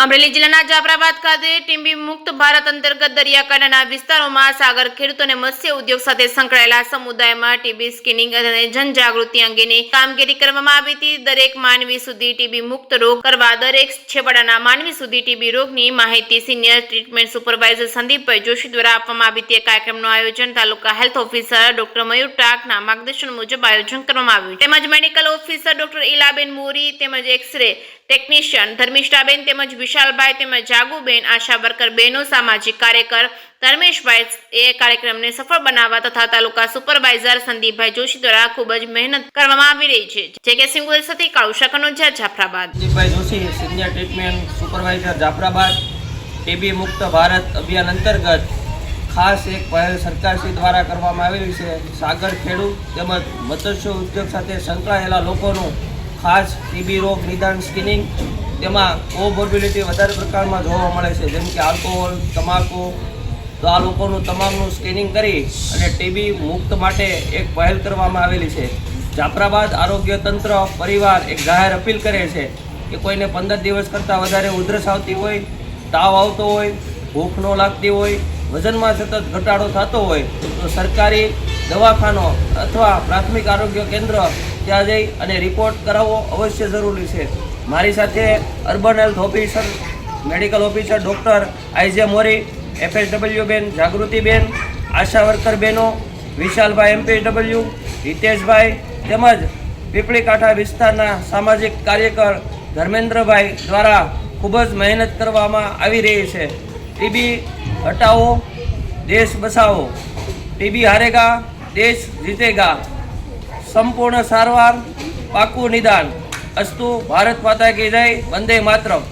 અમરેલી જિલ્લાના જાફરાબાદ ખાતે ટીબી મુક્ત ભારત અંતર્ગત દરિયાકાંઠાના વિસ્તારોમાં સાગર ખેડૂતો અને મત્સ્ય ઉદ્યોગ સાથે સંકળાયેલા સમુદાયમાં ટીબી સ્ક્રીનિંગ અને જનજાગૃતિ અંગેની કામગીરી કરવામાં આવી હતી। દરેક માનવી સુધી ટીબી મુક્ત રોગ કરવા દરેક છેવાડાના માનવી સુધી ટીબી રોગની માહિતી સિનિયર ટ્રીટમેન્ટ સુપરવાઇઝર સંદીપભાઈ જોશી દ્વારા આપવામાં આવી હતી। કાર્યક્રમનું આયોજન તાલુકા હેલ્થ ઓફિસર ડોક્ટર મયુર ટાકના માર્ગદર્શન મુજબ આયોજન કરવામાં આવ્યું તેમજ મેડિકલ ઓફિસર ડોક્ટર ઇલાબેન મોરી તેમજ એક્સરે ટેકનિશિયન ધર્મિષ્ઠાબેન તેમજ વિશાલભાઈ તેમજ જાગુબેન આશા વર્કર બહેનો સામાજિક કાર્યકર ધર્મેશભાઈ એ કાર્યક્રમને સફળ બનાવવા તથા તાલુકા સુપરવાઇઝર સંદીપભાઈ જોશી દ્વારા ખૂબ જ મહેનત કરવામાં આવી રહી છે। જે કે સિંગુલ સાથે Kalusha Kanoja Jafrabad. Sandipbhai Joshi senior treatment supervisor Jafrabad TB મુક્ત ભારત અભિયાન અંતર્ગત ખાસ એક પહેલ સરકારશ્રી દ્વારા કરવામાં આવેલી છે। સાગર ખેડૂત તેમજ મત્સ્ય ઉદ્યોગ સાથે સંકળાયેલા લોકોનું ખાસ ટીબી રોગ નિદાન સ્ક્રીનિંગ તેમાં કોમોર્બિડિટી વધારે પ્રકારમાં જોવા મળે છે, જેમ કે આલ્કોહોલ, તમાકુ, તો આ લોકોનું તમામનું સ્ક્રીનિંગ કરી અને ટીબી મુક્ત માટે એક પહેલ કરવામાં આવેલી છે। જાફરાબાદ આરોગ્ય તંત્ર પરિવાર એક જાહેર અપીલ કરે છે કે કોઈને 15 દિવસ કરતાં વધારે ઉધરસ આવતી હોય, તાવ આવતો હોય, ભૂખ ન લાગતી હોય, વજનમાં સતત ઘટાડો થતો હોય તો સરકારી દવાખાનો અથવા પ્રાથમિક આરોગ્ય કેન્દ્ર ત્યાં જઈ અને રિપોર્ટ કરાવવો અવશ્ય જરૂરી છે। મારી સાથે urban health officer medical officer doctor I J Mori, FSW બેન જાગૃતિબેન, આશા વર્કર બહેનો વિશાલભાઈ MPW, હિતેશભાઈ તેમજ પીપળીકાંઠા વિસ્તારના સામાજિક કાર્યકર ધર્મેન્દ્રભાઈ દ્વારા ખૂબ જ મહેનત કરવામાં આવી રહી છે। ટીબી હટાવો દેશ બચાવો, ટીબી હારેગા દેશ જીતેગા, સંપૂર્ણ સારવાર પાકું નિદાન। અસ્તુ ભારત માતા કી જય, વંદે માતરમ।